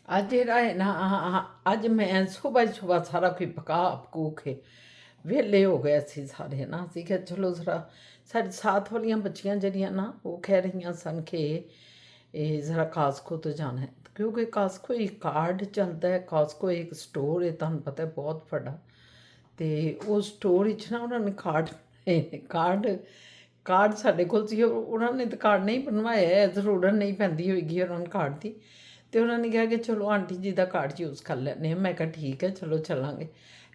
ਅੱਜ ਜਿਹੜਾ ਹੈ ਨਾ ਅੱਜ ਮੈਂ ਸੁਬਹ ਸੁਬਹ ਸਾਰਾ ਕੁਝ ਪਕਾ ਪਕੂ ਕੇ ਵਿਹਲੇ ਹੋ ਗਏ ਸੀ ਸਾਰੇ ਨਾ। ਅਸੀਂ ਕਿਹਾ ਚਲੋ ਜ਼ਰਾ ਸਾਡੇ ਸਾਥ ਵਾਲੀਆਂ ਬੱਚੀਆਂ ਜਿਹੜੀਆਂ ਨਾ ਉਹ ਕਹਿ ਰਹੀਆਂ ਸਨ ਕਿ ਇਹ ਜ਼ਰਾ ਕਾਸਕੋ ਤੋਂ ਜਾਣਾ ਹੈ, ਕਿਉਂਕਿ ਕਾਸਕੋ ਇੱਕ ਕਾਰਡ ਚੱਲਦਾ ਹੈ। ਕਾਸਕੋ ਇੱਕ ਸਟੋਰ ਹੈ, ਤੁਹਾਨੂੰ ਪਤਾ ਹੈ, ਬਹੁਤ ਵੱਡਾ। ਅਤੇ ਉਹ ਸਟੋਰ ਵਿੱਚ ਨਾ ਉਹਨਾਂ ਨੇ ਕਾਰਡ ਸਾਡੇ ਕੋਲ ਸੀ। ਉਹਨਾਂ ਨੇ ਤਾਂ ਕਾਰਡ ਨਹੀਂ ਬਣਵਾਇਆ ਹੈ, ਜ਼ਰੂਰਤ ਨਹੀਂ ਪੈਂਦੀ ਹੋਏਗੀ ਉਹਨਾਂ ਨੂੰ ਕਾਰਡ ਦੀ। ਅਤੇ ਉਹਨਾਂ ਨੇ ਕਿਹਾ ਕਿ ਚਲੋ ਆਂਟੀ ਜੀ ਦਾ ਕਾਰਡ ਯੂਜ਼ ਕਰ ਲੈਂਦੇ ਹਾਂ। ਮੈਂ ਕਿਹਾ ਠੀਕ ਹੈ, ਚਲੋ ਚੱਲਾਂਗੇ।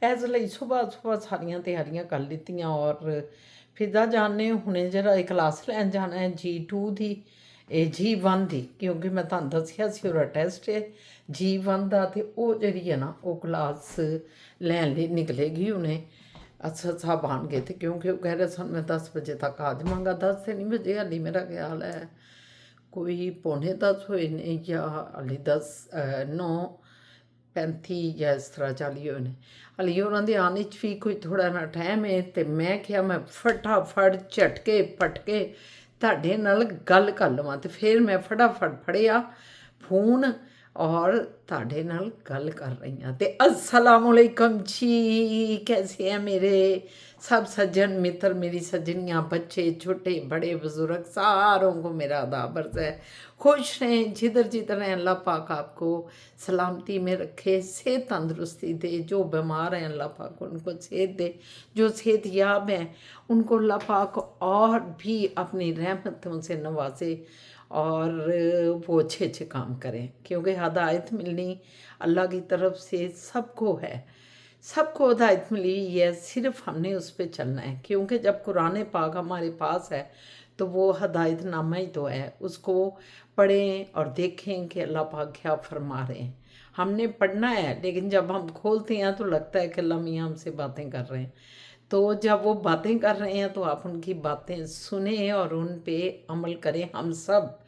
ਇਸ ਲਈ ਸੁਬਾਹ ਸੁਬਾਹ ਸਾਰੀਆਂ ਤਿਆਰੀਆਂ ਕਰ ਲਿੱਤੀਆਂ। ਔਰ ਫਿਜ਼ਾ ਜਾਣ ਨੇ ਹੁਣੇ ਜਿਹੜਾ ਇਹ ਕਲਾਸ ਲੈਣ ਜਾਣਾ ਹੈ G2 ਦੀ, ਇਹ G1 ਦੀ, ਕਿਉਂਕਿ ਮੈਂ ਤੁਹਾਨੂੰ ਦੱਸਿਆ ਸੀ ਉਹਦਾ ਟੈਸਟ ਹੈ G1 ਦਾ। ਅਤੇ ਉਹ ਜਿਹੜੀ ਹੈ ਨਾ ਉਹ ਕਲਾਸ ਲੈਣ ਲਈ ਨਿਕਲੇਗੀ ਉਹਨੇ। ਅੱਛਾ ਸਾਹਿਬ ਆਉਣਗੇ ਅਤੇ ਕਿਉਂਕਿ ਉਹ ਕਹਿ ਰਹੇ ਸਨ ਮੈਂ 10 ਵਜੇ ਤੱਕ ਆ ਜਾਵਾਂਗਾ। 10 ਤਾਂ ਨਹੀਂ ਵਜੇ ਹਾਲੀ ਮੇਰਾ ਖਿਆਲ ਹੈ ਕੋਈ 10:45 ਹੋਏ ਨੇ, ਜਾਂ ਹਾਲੀ 9:35 ਜਾਂ ਇਸ ਤਰ੍ਹਾਂ 40 ਹੋਏ ਨੇ। ਹਾਲੀ ਉਹਨਾਂ ਦੇ ਆਉਣ ਵਿੱਚ ਵੀ ਕੋਈ ਥੋੜ੍ਹਾ ਨਾ ਟਾਈਮ ਹੈ। ਅਤੇ ਮੈਂ ਕਿਹਾ ਮੈਂ ਫਟਾਫਟ ਝਟਕੇ ਪਟਕੇ ਤੁਹਾਡੇ ਨਾਲ ਗੱਲ ਕਰ ਲਵਾਂ। ਅਤੇ ਫਿਰ ਮੈਂ ਫਟਾਫਟ ਫੜਿਆ ਫੋਨ और ਤੁਹਾਡੇ ਨਾਲ ਗੱਲ ਕਰ ਰਹੀ ਹਾਂ। ਅਤੇ अस्सलामुअलैकुम जी, कैसे हैं मेरे सब सज्जन मित्र, मेरी सज्जनियाँ, बच्चे छोटे बड़े बुज़ुर्ग, सारों को मेरा आदाब अर्ज़ है। खुश रहें जिधर जिधर रहें, अल्लाह पाक आपको सलामती में रखे, सेहत तंदरुस्ती दे। जो बीमार हैं अल्लाह पाक उनको सेहत दे, जो सेहत याब हैं उनको अल्लाह पाक और भी अपनी रहमतों से नवाजे और वो अच्छे अच्छे काम करें, क्योंकि हदायत मिलनी अल्लाह की तरफ से सबको है। सबको हदायत मिली है, सिर्फ हमने उस पर चलना है। क्योंकि जब कुरान पाक हमारे पास है तो वो हदायतनामा ही तो है। उसको पढ़ें और देखें कि अल्लाह पाक क्या फरमा रहे हैं। हमने पढ़ना है, लेकिन जब हम खोलते हैं तो लगता है कि अल्लाह मियाँ हमसे बातें कर रहे हैं। तो जब वो बातें कर रहे हैं तो आप उनकी बातें सुने और उन पे अमल करें, हम सब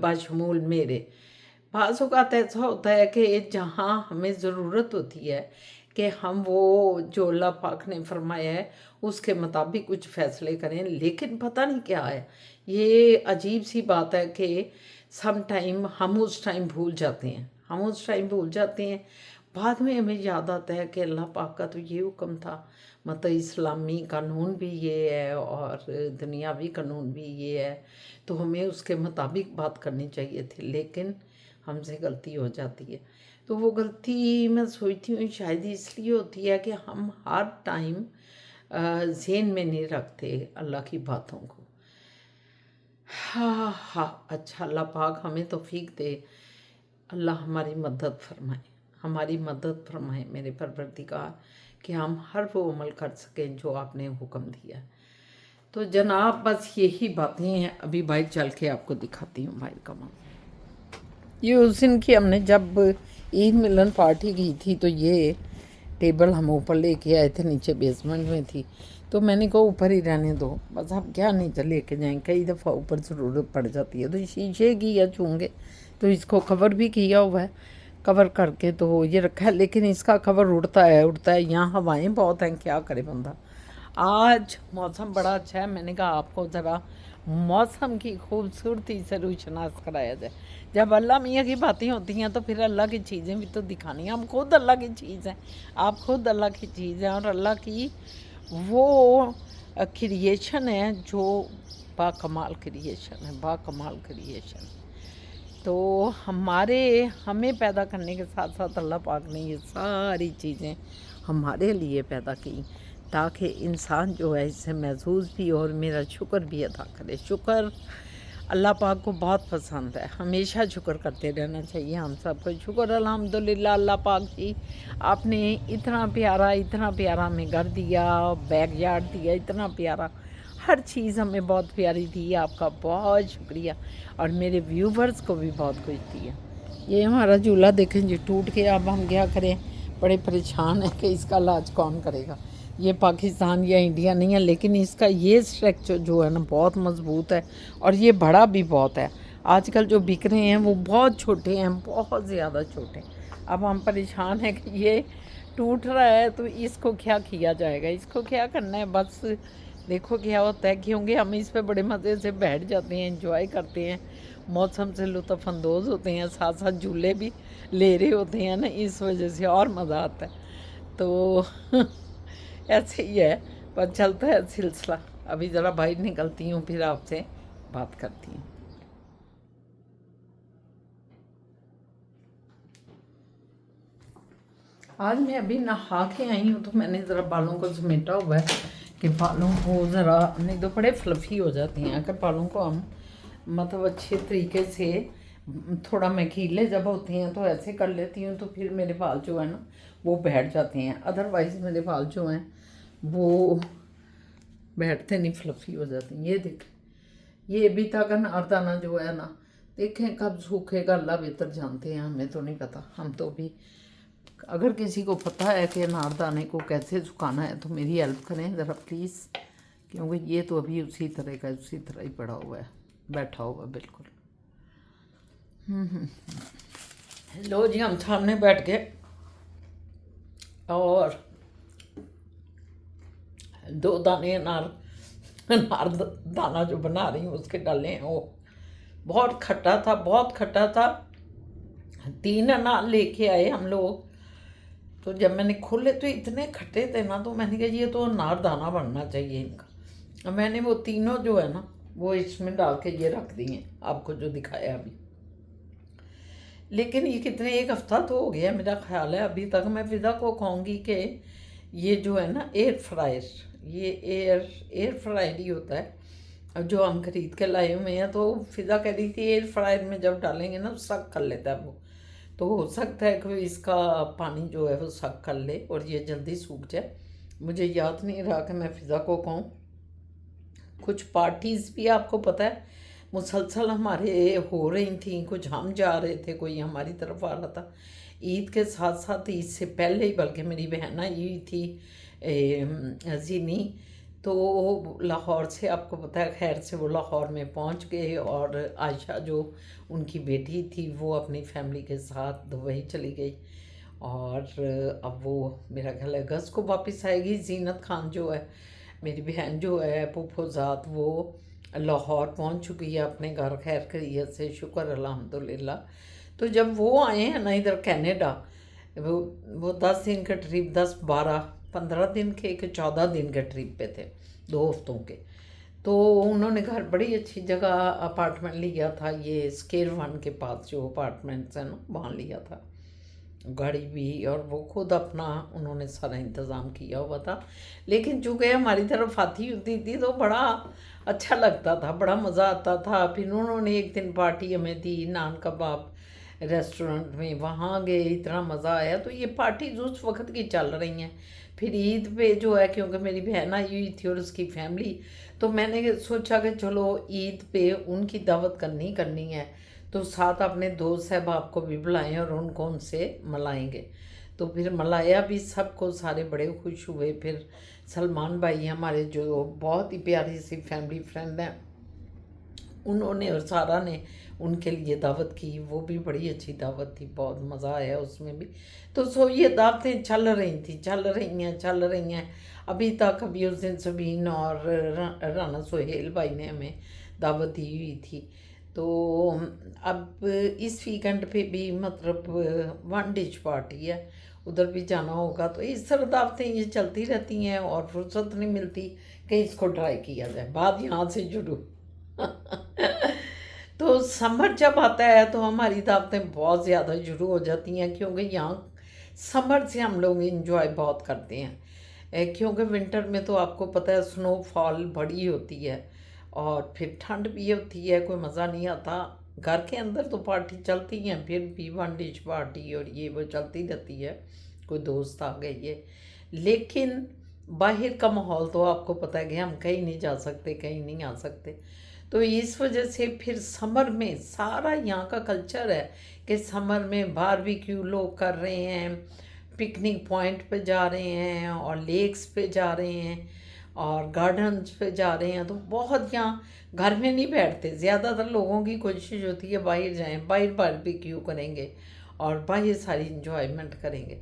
बशमूल मेरे। बाज़ औक़ात ऐसा होता है कि जहाँ हमें ज़रूरत होती है कि हम वो जो अल्लाह पाक ने फरमाया है उसके मुताबिक कुछ फ़ैसले करें, लेकिन पता नहीं क्या है, ये अजीब सी बात है कि सम टाइम हम उस टाइम भूल जाते हैं। बाद में हमें याद आता है कि अल्लाह पाक का तो ये हुक्म था। मतलब इस्लामी कानून भी ये है और दुनियावी कानून भी ये है, तो हमें उसके मुताबिक बात करनी चाहिए थी, लेकिन हमसे गलती हो जाती है। तो वो गलती मैं सोचती हूँ शायद इसलिए होती है कि हम हर टाइम ज़हन में नहीं रखते अल्लाह की बातों को। हाँ हाँ, अच्छा अल्लाह पाक हमें तौफीक दे, अल्लाह हमारी मदद फरमाए मेरे परवरदिगार, कि हम हर वो अमल कर सकें जो आपने हुक्म दिया है। तो जनाब बस यही बातें हैं। अभी बाहर चल के आपको दिखाती हूँ बाहर का मामला। ये उस दिन की हमने जब ईद मिलन पार्टी की थी तो ये टेबल हम ऊपर लेके आए थे, नीचे बेसमेंट में थी, तो मैंने कहा ऊपर ही रहने दो, बस आप क्या नीचे लेके जाएं, कई दफ़ा ऊपर ज़रूरत पड़ जाती है। तो शीशे की या चूँगे तो इसको कवर भी किया हुआ है, कवर करके तो ये रखा है, लेकिन इसका कवर उड़ता है। यहाँ हवाएं बहुत हैं, क्या करे बंदा। आज मौसम बड़ा अच्छा है, मैंने कहा आपको ज़रा मौसम की खूबसूरती से रूशनास कराया जाए। जब अल्लाह मियाँ की बातें होती हैं तो फिर अल्लाह की चीज़ें भी तो दिखानी हैं। हम खुद अल्लाह की चीज़ हैं, आप खुद अल्लाह की चीज़ हैं, और अल्लाह की वो क्रिएशन है जो बाकमाल क्रिएशन। तो हमें पैदा करने के साथ साथ अल्लाह पाक ने ये सारी चीज़ें हमारे लिए पैदा की, ताकि इंसान जो है इससे महसूस भी और मेरा शुक्र भी अदा करे। शुक्र अल्लाह पाक को बहुत पसंद है, हमेशा शुक्र करते रहना चाहिए हम सबको। शुक्र अल्हम्दुलिल्लाह अल्लाह पाक जी, आपने इतना प्यारा हमें घर दिया, बैकयार्ड दिया, इतना प्यारा, हर चीज़ हमें बहुत प्यारी दी है। आपका बहुत शुक्रिया, और मेरे व्यूवर्स को भी बहुत कुछ दिया। ये हमारा झूला देखें जी टूट के, अब हम क्या करें, बड़े परेशान हैं कि इसका इलाज कौन करेगा। ये पाकिस्तान या इंडिया नहीं है, लेकिन इसका ये स्ट्रक्चर जो है ना बहुत मज़बूत है, और ये बड़ा भी बहुत है। आजकल जो बिक रहे हैं वो बहुत छोटे हैं, बहुत ज़्यादा छोटे। अब हम परेशान हैं कि ये टूट रहा है तो इसको क्या किया जाएगा, इसको क्या करना है, बस देखो क्या होता है। क्योंकि हम इस पे बड़े मज़े से बैठ जाते हैं, एंजॉय करते हैं, मौसम से लुत्फ़अंदोज़ होते हैं, साथ साथ झूले भी ले रहे होते हैं ना, इस वजह से और मज़ा आता है। तो ऐसे ही है, पर चलता है सिलसिला। अभी ज़रा बाहर निकलती हूँ, फिर आपसे बात करती हूँ। आज मैं अभी नहा के आई हूँ, तो मैंने ज़रा बालों को समेटा हुआ है कि बालों को ज़रा, नहीं तो बड़े फ्लफ़ी हो जाती हैं। अगर बालों को हम मतलब अच्छे तरीके से थोड़ा मकीले जब होते हैं तो ऐसे कर लेती हूँ, तो फिर मेरे बाल जो है ना वो बैठ जाते हैं। अदरवाइज़ मेरे बाल जो हैं वो बैठते नहीं, फ्लफ़ी हो जाते हैं। ये देख, ये अभी तक अनारदाना जो है ना, देखें कब सूखेगा अल्लाह बेहतर जानते हैं, हमें तो नहीं पता। हम तो भी, अगर किसी को पता है कि अनारदाने को कैसे सुखाना है तो मेरी हेल्प करें ज़रा प्लीज़, क्योंकि ये तो अभी उसी तरह का उसी तरह ही पड़ा हुआ है, बैठा हुआ बिल्कुल। लो जी, हम सामने बैठ गए और 2 दाने अनार दाना जो बना रही हूँ उसके डाले हैं। वो बहुत खट्टा था, बहुत खट्टा था। 3 अनार लेके आए हम लोग, तो जब मैंने खोले तो इतने खट्टे थे ना, तो मैंने कहा ये तो अनार दाना बनना चाहिए इनका। अब मैंने वो तीनों जो है ना वो इसमें डाल के ये रख दिए, आपको जो दिखाया अभी। लेकिन ये कितने, 1 हफ्ता तो हो गया मेरा ख्याल है, अभी तक मैं फ़िज़ा को कहूँगी कि ये जो है ना एयर फ्रायर, ये एयर फ्रायर ही होता है। अब जो हम खरीद के लाए हुए हैं, तो फ़िज़ा कह रही थी एयर फ्रायर में जब डालेंगे ना सक कर लेता है वो, तो हो सकता है कि इसका पानी जो है वो सक कर ले और ये जल्दी सूख जाए। मुझे याद नहीं रहा कि मैं फ़िज़ा को कहूँ। कुछ पार्टीज़ भी आपको पता है मुसलसल हमारे हो रही थी, कुछ हम जा रहे थे, कोई हमारी तरफ आ रहा था। ईद के साथ साथ, ईद से पहले ही बल्कि मेरी बहन आई हुई थी ज़ीनी, तो लाहौर से, आपको पता है खैर से वो लाहौर में पहुंच गए, और आयशा जो उनकी बेटी थी वो अपनी फैमिली के साथ दुबई चली गई। और अब वो मेरा ख्याल है अगस्त को वापस आएगी। जीनत खान जो है मेरी बहन जो है पुफोजात, वो लाहौर पहुंच चुकी है अपने घर खैर खैरियत से, शुक्र अल्हम्दुलिल्लाह। तो जब वो आए हैं ना इधर कनाडा, वो 10 दिन के ट्रिप, 10-12-15 दिन के, 14 दिन के ट्रिप पे थे, 2 हफ्तों के। तो उन्होंने घर बड़ी अच्छी जगह अपार्टमेंट लिया था, ये स्केयर वन के पास जो अपार्टमेंट्स हैं ना वहाँ लिया था, गाड़ी भी, और वो खुद अपना उन्होंने सारा इंतज़ाम किया हुआ था। लेकिन चूँकि हमारी तरफ आती होती थी तो बड़ा अच्छा लगता था, बड़ा मज़ा आता था। फिर उन्होंने एक दिन पार्टी हमें दी नान कबाब रेस्टोरेंट में, वहाँ गए, इतना मज़ा आया। तो ये पार्टीज उस वक्त की चल रही हैं। फिर ईद पे जो है, क्योंकि मेरी बहन आई हुई थी और उसकी फैमिली, तो मैंने सोचा कि चलो ईद पे उनकी दावत करनी करनी है, तो साथ अपने दोस्त अहबाब को भी बुलाएं और उनको उनसे मलाएंगे। तो फिर मलाया भी सबको, सारे बड़े खुश हुए। फिर सलमान भाई हमारे जो बहुत ही प्यारी सी फैमिली फ्रेंड हैं, उन्होंने और सारा ने उनके लिए दावत की, वो भी बड़ी अच्छी दावत थी, बहुत मज़ा आया उसमें भी। तो सो ये दावतें चल रही थी, चल रही हैं अभी तक। अभी उस दिन सबीन और राना सोहेल भाई ने हमें दावत दी हुई थी। तो अब इस वीकेंड पे भी मतलब 1 डिश पार्टी है, उधर भी जाना होगा। तो इस तरह दावतें ये चलती रहती हैं और फुर्सत नहीं मिलती कि इसको ट्राई किया जाए। बात यहाँ से शुरू तो समर जब आता है तो हमारी दावतें बहुत ज़्यादा शुरू हो जाती हैं, क्योंकि यहाँ समर से हम लोग इंजॉय बहुत करते हैं। क्योंकि विंटर में तो आपको पता है स्नोफॉल बड़ी होती है और फिर ठंड भी होती है, कोई मज़ा नहीं आता। घर के अंदर तो पार्टी चलती हैं, फिर भी 1 डिश पार्टी और ये वो चलती रहती है, कोई दोस्त आ गई है। लेकिन बाहर का माहौल तो आपको पता है कि हम कहीं नहीं जा सकते, कहीं नहीं आ सकते। तो इस वजह से फिर समर में सारा यहाँ का कल्चर है कि समर में बारबेक्यू लोग कर रहे हैं, पिकनिक पॉइंट पे जा रहे हैं और लेक्स पे जा रहे हैं और गार्डन्स पे जा रहे हैं। तो बहुत यहाँ घर में नहीं बैठते, ज़्यादातर लोगों की कोशिश होती है बाहर जाएं, बाहर बारबेक्यू करेंगे और बाहर सारी इंजॉयमेंट करेंगे।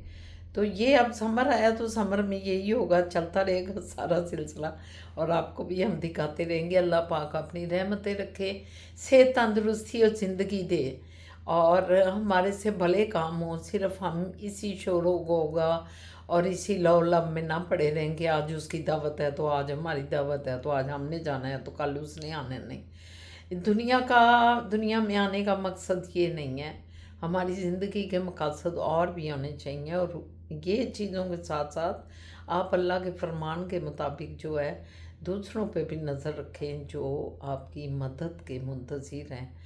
तो ये अब समर आया तो समर में यही होगा, चलता रहेगा सारा सिलसिला और आपको भी हम दिखाते रहेंगे। अल्लाह पाक अपनी रहमतें रखे, सेहत तंदुरुस्ती और ज़िंदगी दे और हमारे से भले काम हो। सिर्फ हम इसी शोरों को होगा और इसी लव लब में ना पड़े रहेंगे। आज उसकी दावत है तो आज हमारी दावत है, तो आज हमने जाना है तो कल उसने आना नहीं। दुनिया में आने का मकसद ये नहीं है, हमारी ज़िंदगी के मकसद और भी होने चाहिए। और ये चीज़ों के साथ साथ आप अल्लाह के फरमान के मुताबिक जो है दूसरों पे भी नज़र रखें, जो आपकी मदद के मुंतज़िर हैं,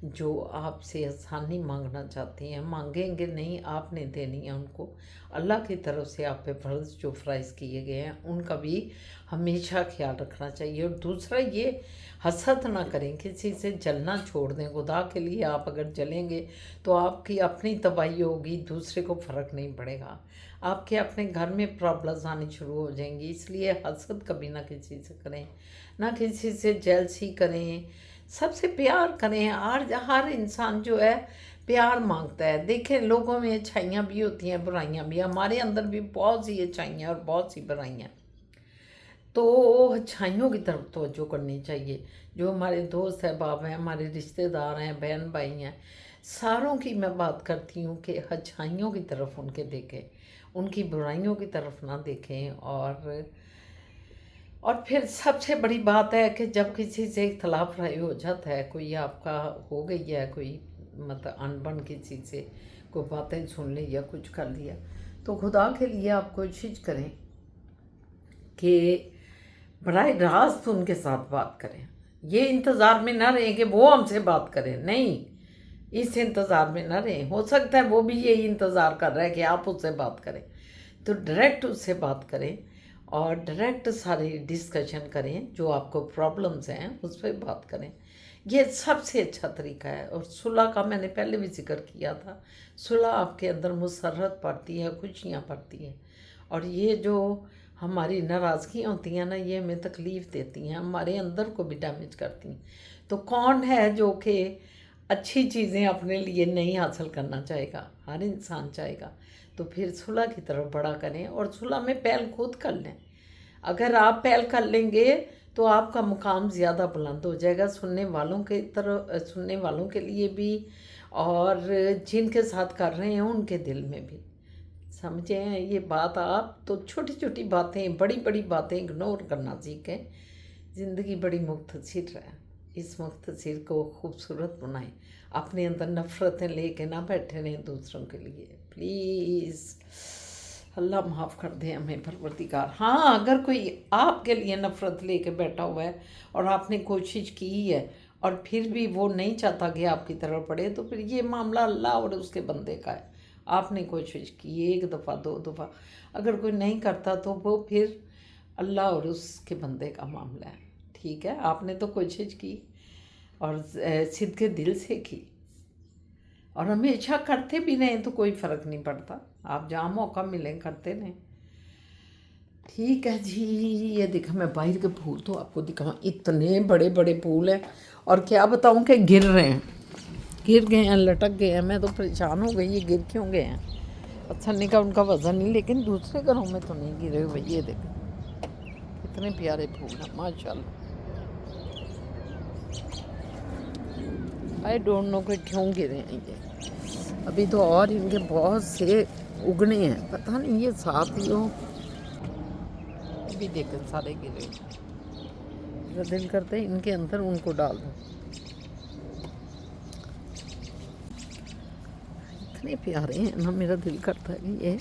जो आपसे आसानी मांगना चाहते हैं। मांगेंगे नहीं, आपने देनी है उनको। अल्लाह की तरफ से आप पे फ़र्ज़ जो फ़राइज़ किए गए हैं उनका भी हमेशा ख्याल रखना चाहिए। और दूसरा ये, हसद ना करें, किसी से जलना छोड़ दें। खुदा के लिए आप अगर जलेंगे तो आपकी अपनी तबाही होगी, दूसरे को फ़र्क नहीं पड़ेगा। आपके अपने घर में प्रॉब्लम्स आनी शुरू हो जाएंगी। इसलिए हसद कभी ना किसी से करें, ना किसी से जेलसी करें, सबसे प्यार करें। हर इंसान जो है प्यार मांगता है। देखें, लोगों में अच्छाइयाँ भी होती हैं, बुराइयाँ भी। हमारे अंदर भी बहुत सी अच्छाइयाँ और बहुत सी बुराइयाँ, तो अच्छाइयों की तरफ तवज्जो करनी चाहिए। जो हमारे दोस्त हैं, बाप हैं, हमारे रिश्तेदार हैं, बहन भाई हैं, सारों की मैं बात करती हूँ कि अच्छाइयों की तरफ उनके देखें, उनकी बुराइयों की तरफ ना देखें। और फिर सबसे बड़ी बात है कि जब किसी से इख्तलाफ राय हो जाता है, कोई आपका हो गई है, कोई मतलब अनबन किसी से कोई बातें सुन ली या कुछ कर लिया, तो खुदा के लिए आप कोशिश करें कि बराह रास्त उनके साथ बात करें। ये इंतज़ार में ना रहें कि वो हमसे बात करें, नहीं, इस इंतज़ार में ना रहें। हो सकता है वो भी यही इंतज़ार कर रहा है कि आप उससे बात करें, तो डायरेक्ट उससे बात करें और डायरेक्ट सारी डिस्कशन करें। जो आपको प्रॉब्लम्स हैं उस पर बात करें, ये सबसे अच्छा तरीका है। और सुलह का मैंने पहले भी जिक्र किया था। सुलह आपके अंदर मुसर्रत पड़ती है, खुशियाँ पड़ती हैं। और ये जो हमारी नाराज़गियाँ होती हैं ना, ये हमें तकलीफ़ देती हैं, हमारे अंदर को भी डैमेज करती हैं। तो कौन है जो कि अच्छी चीज़ें अपने लिए नहीं हासिल करना चाहेगा? हर इंसान चाहेगा। तो फिर सुलह की तरफ बड़ा करें और सुलह में पहल खुद कर लें। अगर आप पहल कर लेंगे तो आपका मुकाम ज़्यादा बुलंद हो जाएगा, सुनने वालों के लिए भी और जिनके साथ कर रहे हैं उनके दिल में भी। समझे हैं ये बात? आप तो छोटी छोटी बातें, बड़ी बड़ी बातें इग्नोर करना सीखें। ज़िंदगी बड़ी मुख्तसर है, इस मुख्तसर को खूबसूरत बनाएं। अपने अंदर नफ़रतें लेके ना बैठे रहें दूसरों के लिए, प्लीज़। अल्लाह माफ़ कर दे हमें परवरदिगार। हाँ, अगर कोई आपके लिए नफ़रत लेके बैठा हुआ है और आपने कोशिश की है और फिर भी वो नहीं चाहता कि आपकी तरफ पड़े, तो फिर ये मामला अल्लाह और उसके बंदे का है। आपने कोशिश की 1 दफ़ा 2 दफ़ा, अगर कोई नहीं करता तो वो फिर अल्लाह और उसके बंदे का मामला है। ठीक है, आपने तो कोशिश की और सिद्के दिल से की और हमेशा करते भी रहें तो कोई फ़र्क नहीं पड़ता। आप जहाँ मौका मिले करते रहें। ठीक है जी, ये देखा मैं बाहर के फूल तो आपको दिखाऊँ, इतने बड़े बड़े फूल हैं और क्या बताऊँ कि गिर रहे हैं, गिर गए हैं, लटक गए हैं। मैं तो परेशान हो गई, ये गिर क्यों गए हैं? अच्छा का उनका वज़न नहीं, लेकिन दूसरे घरों में तो नहीं गिरे हुए। ये देखो कितने प्यारे फूल हैं, माशाल्लाह। आई डोंट नो कि क्यों गिरे हैं ये। अभी तो और इनके बहुत से उगने हैं, पता नहीं ये साथ ही हो। अभी देखें सारे गिरे। मेरा दिल करता है इनके अंदर उनको डाल दूँ। इतने प्यारे हैं ना, मेरा दिल करता है कि ये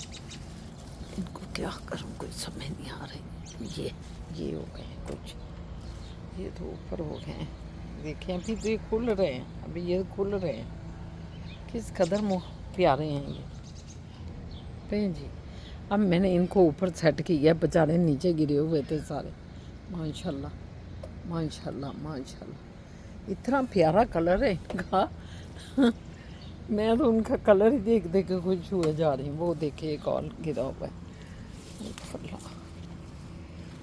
इनको क्या करूँ, कोई समझ नहीं आ रही। ये हो गए हैं कुछ, ये तो ऊपर हो गए हैं। देखें अभी तो ये खुल रहे हैं, अभी ये खुल रहे हैं। किस कदर प्यारे हैं ये पे जी। अब मैंने इनको ऊपर सेट किया, बेचारे नीचे गिरे हुए थे सारे। माशाल्लाह माशाल्लाह माशाल्लाह, इतना प्यारा कलर है इनका। मैं तो उनका कलर ही देख देख के खुश हुए जा रही हूँ। वो देखे एक और गिरा हुआ है,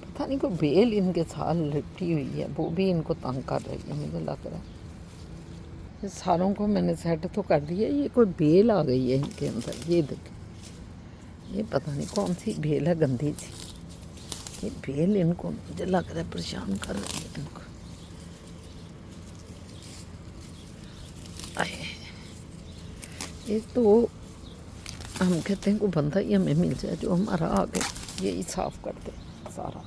पता नहीं कोई बेल इनके साथ लिपटी हुई है, वो भी इनको तंग कर रही है मुझे लग रहा है। ये सारों को मैंने सेट तो कर दिया, ये कोई बेल आ गई है इनके अंदर। ये देखें ये पता नहीं कौन सी भेल है, गंदी सी। ये भेल इनको मुझे लग रहा है परेशान कर रही है इनको। एक तो हम कहते हैं को बंदा ही हमें मिल जाए जो हमारा आगे यही साफ कर दे सारा।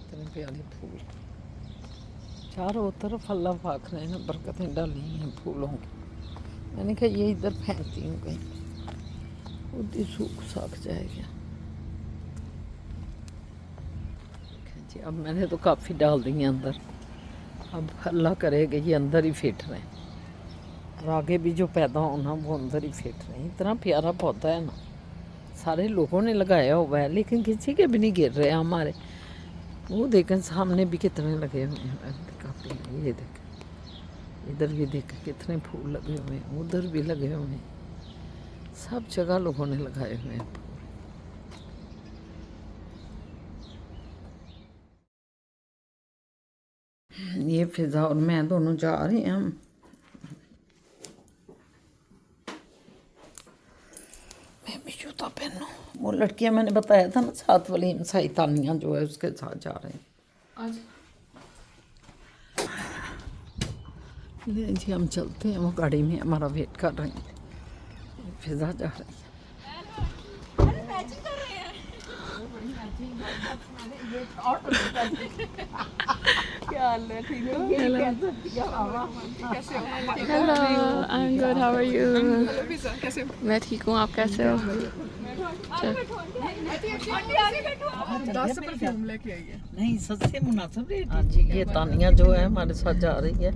इतने प्यारे फूल चारों तरफ अल्लाह पाक ने ना बरकतें डाली हैं फूलों की। मैंने कहा ये इधर फेंकती हूँ कहीं खुद ही सूख साख जाएगा। जी अब मैंने तो काफ़ी डाल दी हैं अंदर, अब अल्लाह करेगा ये अंदर ही फिट रहे और आगे भी जो पैदा होना वो अंदर ही फिट रहे। इतना प्यारा पौधा है ना, सारे लोगों ने लगाया हुआ है लेकिन किसी के भी नहीं गिर रहे हमारे। वो देखें सामने भी कितने लगे हुए हैं, काफ़ी ये देखें इधर भी देखें कितने फूल लगे हुए हैं, उधर भी लगे हुए हैं, सब जगह लोगों ने लगाए हुए हैं फूल। ये फिजा और मैं दोनों जा रहे हैं हम। मैं भी जूता पहनूं। वो लड़कियां मैंने बताया था ना साथ वाली साई तानिया जो है उसके साथ जा रहे हैं आज। जी हम चलते हैं, वो गाड़ी में हमारा वेट कर रहे हैं। फिजा जा रही है। क्या हाल है? ठीक हो? Hello, I am good, how are you? मैं ठीक हूँ, आप कैसे हो? 10 परफ्यूम लेके आई है। नहीं सस्ते मुनासिब रेट। हाँ जी ये तानिया जो है हमारे साथ जा रही है।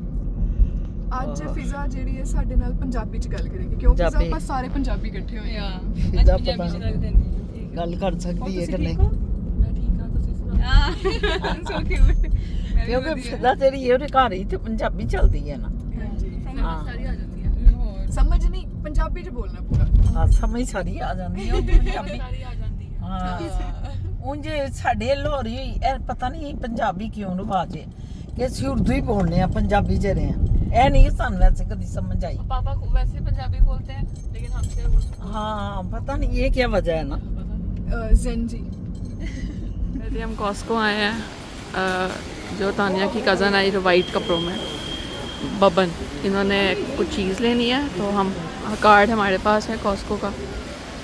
ਅੱਜ ਫਿਜ਼ਾ ਜਿਹੜੀ ਹੈ ਸਾਡੇ ਨਾਲ ਪੰਜਾਬੀ ਚ ਗੱਲ ਕਰੇਗੀ ਕਿਉਂਕਿ ਫਿਜ਼ਾ ਆਪਾਂ ਸਾਰੇ ਪੰਜਾਬੀ ਇਕੱਠੇ ਹੋਏ ਆ। ਫਿਜ਼ਾ ਪਤਾ ਨਹੀਂ ਗੱਲ ਕਰ ਸਕਦੀ ਹੈ ਕਿ ਨਹੀਂ। मैं ठीक हूँ, ਤੁਸੀਂ ਸੁਣਾਓ? So cute. ਕਿਉਂਕਿ ਫਿਜ਼ਾ ਤੇਰੀ ਇਹ ਉਹਦੇ ਘਰ ਹੀ ਤੇ ਪੰਜਾਬੀ ਚੱਲਦੀ ਹੈ ਨਾ। हाँ सारी आ जाती है। ਸਮਝ ਨਹੀਂ ਪੰਜਾਬੀ ਚ ਬੋਲਣਾ ਪੂਰਾ। ਹਾਂ ਸਮਝ ਸਾਰੀ ਆ ਜਾਂਦੀ ਹੈ ਉਹ ਪੰਜਾਬੀ। सारी आ जाती है। ਹਾਂ ਉਂਝ ਸਾਡੇ ਲਾਹੌਰੀ ਇਹ ਪਤਾ ਨਹੀਂ ਪੰਜਾਬੀ ਕਿਉਂ ਰਿਵਾਜ ਹੈ ਕਿ ਅਸੀਂ ਉਰਦੂ ਹੀ ਬੋਲਨੇ ਆ ਪੰਜਾਬੀ ਜਿਹੜੇ ਆ। ਇਹ ਨਹੀਂ ਸਾਨੂੰ वैसे कभी समझ आई। पापा को वैसे पंजाबी बोलते हैं लेकिन हमसे हाँ पता नहीं ये क्या वजह है ना। ਜ਼ੈਨ ਜੀ। वैसे हम कॉस्को आए हैं, जो तानिया की कज़न आई वाइट कपड़ों में, बबन, इन्होंने कुछ चीज़ लेनी है तो हम कार्ड हमारे पास है कॉस्को का,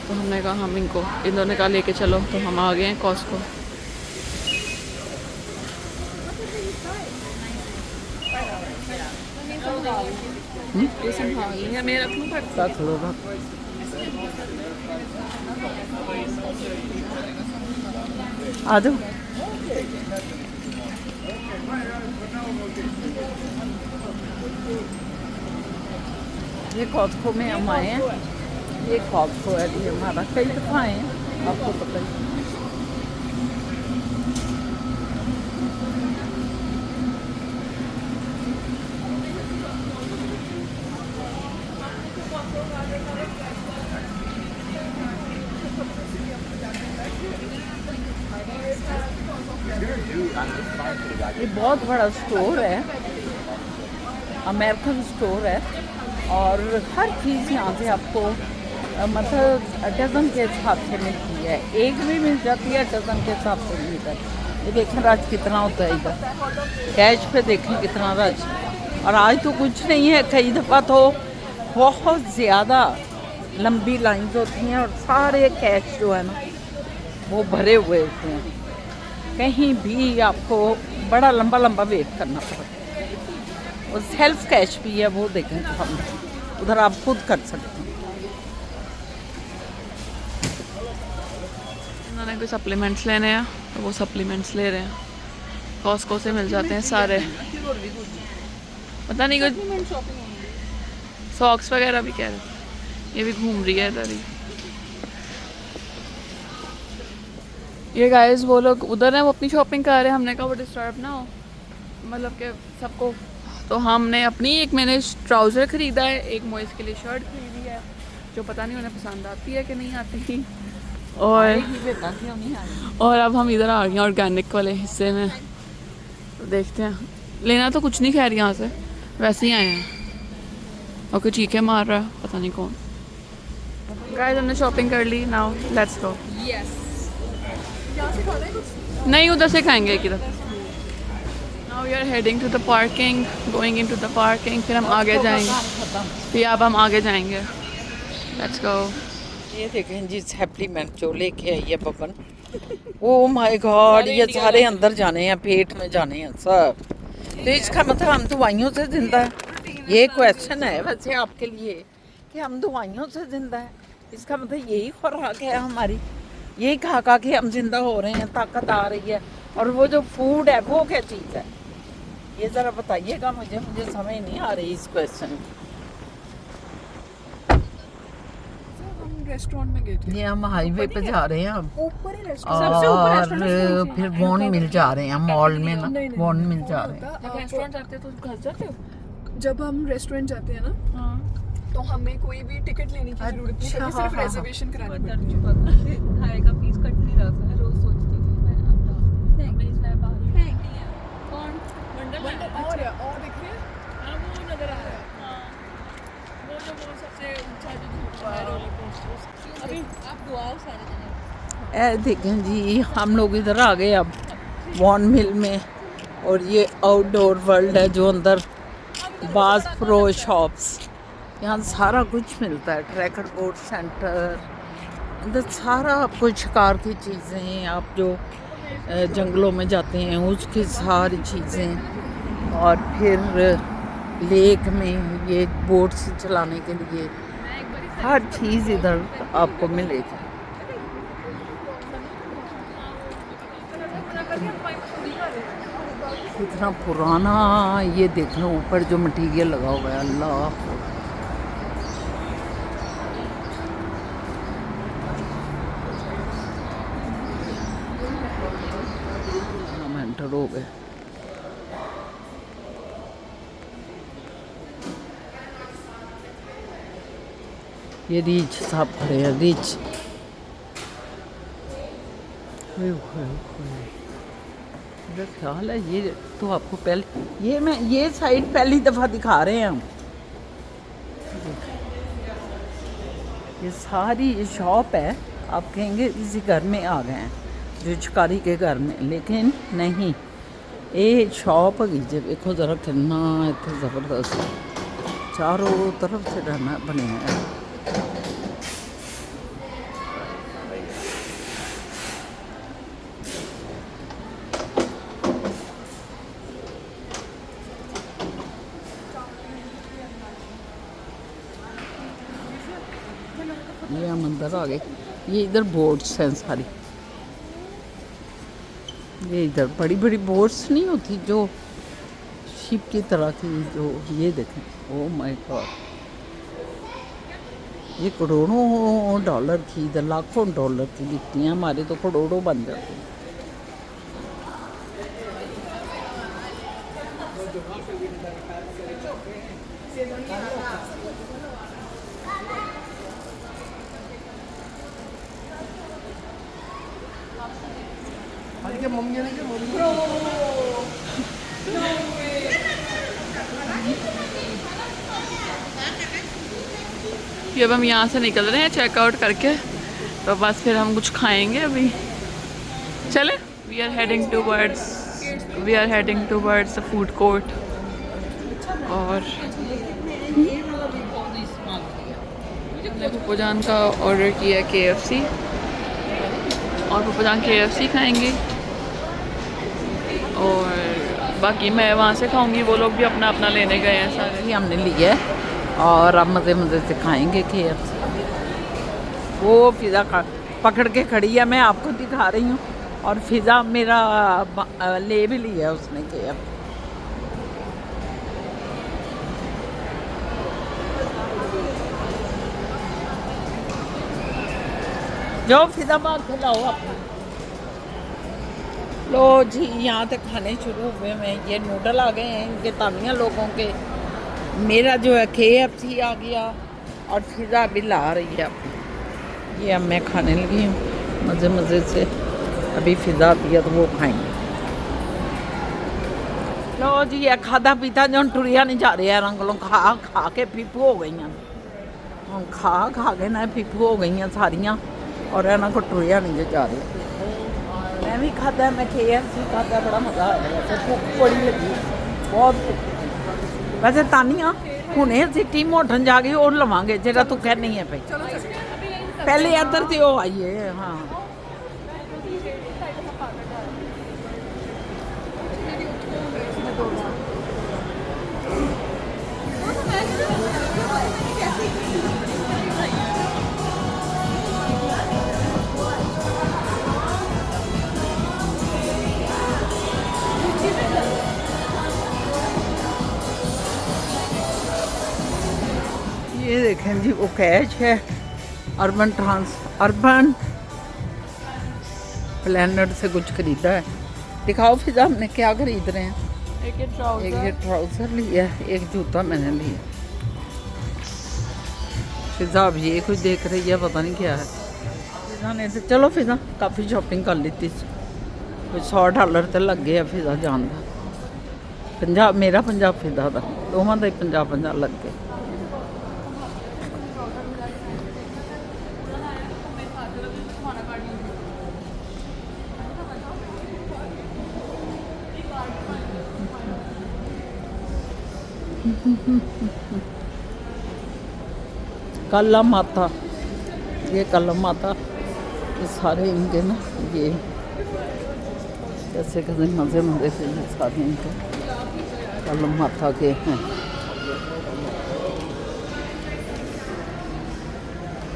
तो हमने कहा हम इनको, इन्होंने कहा लेके चलो, तो हम आ गए हैं कॉस्को। ये संभाल लिया मैं रखूँ पर रख लो रख। आ जाओ। ये कॉस्को में हम आए हैं। ये कॉस्को है ये हमारा, कई दफ़ा आए हैं आपको पता ही। ये बहुत बड़ा स्टोर है, अमेरिकन स्टोर है और हर चीज़ यहाँ से आपको मतलब डज़न के हिसाब से मिलती है। एक भी मिल जाती है डज़न के हिसाब से मिलता है। ये देखें रश कितना होता है इधर, कैश पे देखें कितना रश। और आज तो कुछ नहीं है, कई दफ़ा तो बहुत ज़्यादा लंबी लाइन्स होती हैं और सारे कैश जो है ना वो भरे हुए होते हैं। कहीं भी आपको बड़ा लंबा लंबा वेट करना पड़ता है। और सेल्फ कैश भी है, वो देखें सामने, उधर आप खुद कर सकते हैं। इन्होंने कोई सप्लीमेंट्स लेने हैं तो वो सप्लीमेंट्स ले रहे हैं, कॉस्को से मिल जाते हैं सारे। पता नहीं कुछ सॉक्स वगैरह भी कह रहे, ये भी घूम रही है इधर ही। ये गाइस वो लोग उधर हैं, वो अपनी शॉपिंग कर रहे हैं। हमने कहा वो डिस्टर्ब ना हो, मतलब कि सबको, तो हमने अपनी, एक मैंने ट्राउज़र ख़रीदा है, एक मोइस के लिए शर्ट खरीदी है जो पता नहीं उन्हें पसंद आती है कि नहीं आती। और अब हम इधर आ गए हैं ऑर्गेनिक वाले हिस्से में, तो देखते हैं। लेना तो कुछ नहीं खैर यहाँ से, वैसे ही आए हैं। और कोई चीखे मार रहा है, पता नहीं कौन। गाइस हमने शॉपिंग कर ली, नाउ लेट्स गो। यहाँ से खाना है कुछ? नहीं, उधर से खाएंगे एक इधर। Now we are heading to the parking, going into the parking, फिर हम आगे जाएंगे, फिर अब हम आगे जाएंगे। Let's go. ये देखें जी सप्लीमेंट जो लेके आई है बबन। ओ माय गॉड, ये सारे अंदर जाने हैं, पेट में जाने हैं सब। तो इसका मतलब हम दवाइयों से जिंदा है? ये क्वेश्चन है वैसे आपके लिए कि हम दवाइयों से जिंदा है। इसका मतलब यही खुराक है हमारी, यही खा खा के हम जिंदा हो रहे हैं, ताकत आ रही है। और वो जो फूड है वो क्या चीज़ है, ये ज़रा बताइएगा मुझे समझ नहीं आ रही इस क्वेश्चन की। हम रेस्टोरेंट में गए थे, ये हम हाईवे पे जा रहे हैं अब, ऊपर ही रेस्टोरेंट। और फिर वॉन मिल जा रहे हैं मॉल में ना, वॉन मिल जा रहे हैं। रेस्टोरेंट जाते हो तो घर जाते हो? जब हम रेस्टोरेंट जाते हैं ना, हाँ। तो हमें कोई भी टिकट लेने की जरूरत नहीं अच्छा, है, सिर्फ हाँ, रिजर्वेशन करानी पड़ती है। खाए का पीस कट नहीं रहा था, रोज सोचती थी मैं कौन और दिख रही है वो नजर आ रहा है। वो जो सबसे ऊंचा जो झूला है रोलर कोस्टर। अभी आप दुआओ सारे जने। ए देखें जी हम लोग इधर आ गए अब वॉन मिल में, और ये आउटडोर वर्ल्ड है जो अंदर बास प्रो शॉप्स, यहाँ सारा कुछ मिलता है। ट्रैकर बोर्ड सेंटर, अंदर सारा आपको शिकार की चीज़ें, आप जो जंगलों में जाते हैं उसकी सारी चीज़ें, और फिर लेक में ये बोट्स चलाने के लिए हर चीज़ इधर आपको मिलेगी। इतना पुराना, ये देख लो ऊपर जो मटेरियल लगा हुआ है, अल्लाह। हम एंटर हो गए। ये रीच साहब खड़े हैं, रीच। मेरा ख्याल है ये तो आपको पहले, ये साइड पहली दफ़ा दिखा रहे हैं हम। ये सारी ये शॉप है, आप कहेंगे इसी घर में आ गए हैं, जो शिकारी के घर में, लेकिन नहीं, ये शॉप है जी। देखो ज़रा कितना इतने ज़बरदस्त, चारों तरफ से रहना बने हैं। ये हम अंदर आ गए। ये इधर बोट्स हैं सारी, ये इधर बड़ी बड़ी बोट्स नहीं होती जो शिप की तरह की, जो ये देखें, ओ माय गॉड, ये करोड़ों डॉलर की, इधर लाखों डॉलर की बिकती हैं, हमारे तो करोड़ों बन जाते हैं। ये अब हम यहाँ से निकल रहे हैं चेकआउट करके, तो बस फिर हम कुछ खाएंगे अभी। चले, we are heading towards the food court. और पप्पू जान का ऑर्डर किया है KFC, और पप्पू जान KFC खाएंगे, और बाकी मैं वहाँ से खाऊंगी। वो लोग भी अपना अपना लेने गए हैं सारे। ये हमने लिया है और अब मज़े मज़े से खाएंगे KFC। वो पिज़्ज़ा पकड़ के खड़ी है, मैं आपको दिखा रही हूँ, और पिज़्ज़ा मेरा ले भी लिया उसने KFC। जो फिजा बाग खिलाओ अपना। लो जी, यहाँ तक खाने शुरू हुए हैं। ये नूडल आ गए हैं इनके तानिया लोगों के, मेरा जो है KFC आ गया, और फिज़ा भी ला रही है ये अब मैं खाने लगी हूँ मज़े मज़े से। अभी फिज़ा आती है तो वो खाएंगे। लो जी ये खादा पीता जो टुरिया नहीं जा रहा रंगलों खा खा के पिपू हो गई हैं हम खा खा के ना पिपू हो गई हैं सारियाँ और इन्हों को टुरिया नहीं जा रहा। मैं भी खादा मैं KFC खादा बड़ा मज़ा आया वैसे भुख बड़ी लगी बहुत भुख। वैसे तानिया हुणे असीं टीम होटल जाके और लवांगे जेड़ा तू कहनी है भाई पहले इधर से वो आइए। हाँ ये देखें जी वो कैच है अर्बन प्लानट से कुछ खरीदा है। दिखाओ फिज़ा हमने क्या खरीद रहे हैं। एक ये ट्राउज़र लिया है एक जूता मैंने लिया। फिज़ा अब ये कुछ देख रही है पता नहीं क्या है। फिज़ा ने तो चलो फिज़ा काफ़ी शॉपिंग कर ली थी कोई $100 तो लग गया फिज़ा जान का। पंजाब मेरा पंजाब फिज़ा का दोवां का ही 50 लग गए। काला माता ये काला माता ये सारे इनके ना ये कैसे कैसे मज़े मज़े से सारे इनके काला माता के हैं।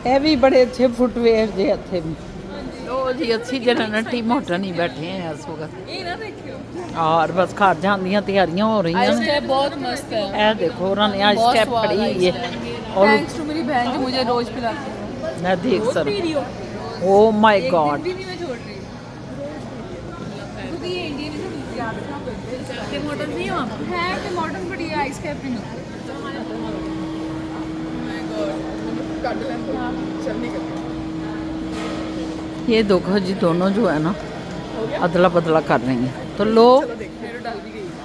ये भी बड़े अच्छे फुटवेयर जे इतने भी। लो जी अच्छी जन टीम होटल नहीं बैठे हैं इस वक्त और बस घर जाने की तैयारियां हो रही हैं। बहुत मस्त है। ये देखो उन्होंने आइस कैप पड़ी हुई है और थैंक्स टू मेरी बहन जो मुझे रोज पिलाती है। मैं देख सर ओ माय गॉड भी नहीं मैं छोड़ रही क्योंकि ये इंडियन है टमाटर नहीं हो है टमाटर बड़ी आइस कैप नहीं ਕੱਢ ਲੈਂਦੇ ਚੱਲ ਨਹੀਂ ਕਰਦੀ। ये देखो जी दोनों जो है ना अदला बदला कर रही हैं तो लो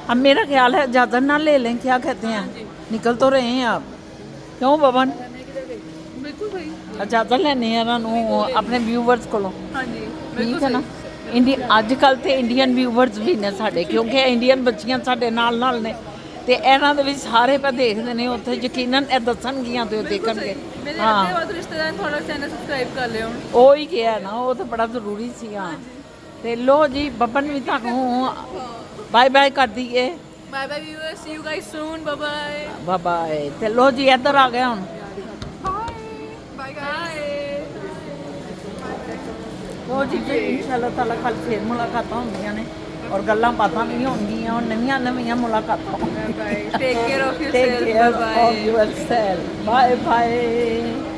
अब मेरा ख्याल है ज़्यादा ना ले लें क्या कहते हैं निकल तो रहे हैं आप क्यों बबन बिल्कुल भाई ज़्यादा लेने हैं इन्हों अपने व्यूवर्स को हाँ जी ठीक है ना अजकल तो इंडियन व्यूवर्स भी ने साढ़े क्योंकि इंडियन बच्चियां साढ़े नाल ने ਤੇ ਇਹਨਾਂ ਦੇ ਵੀ ਸਾਰੇ ਪਾ ਦੇਖਦੇ ਨੇ ਉੱਥੇ ਯਕੀਨਨ ਇਹ ਦੱਸਣਗੀਆਂ ਤੇ ਦੇਖਣਗੇ। ਹਾਂ ਰਿਸ਼ਤੇਦਾਰ ਥੋੜਾ ਚੈਨਲ ਸਬਸਕ੍ਰਾਈਬ ਕਰ ਲਿਓ ਉਹ ਹੀ ਕਿਹਾ ਨਾ ਉਹ ਤਾਂ ਬੜਾ ਜ਼ਰੂਰੀ ਸੀ। ਹਾਂ ਤੇ ਲੋ ਜੀ ਬੱਬਨ ਵੀ ਤੁਹਾਨੂੰ ਬਾਏ ਬਾਏ ਕਰ ਦਈਏ। Bye bye viewers see you guys soon bye bye bye bye ਤੇ ਲੋ ਜੀ ਇੱਧਰ ਆ ਗਿਆ ਹੁਣ ਬਾਏ ਗਾਇਸ। ਲੋ ਜੀ ਇਨਸ਼ਾਅੱਲਾ ਤਾਲਾ ਕੱਲ ਫੇਰ ਮੁਲਾਕਾਤਾਂ ਹੁੰਦੀਆਂ ਨੇ और गल्लां बातां भी होंगियां और नवीं मुलाकातां bye bye take care of yourself bye bye.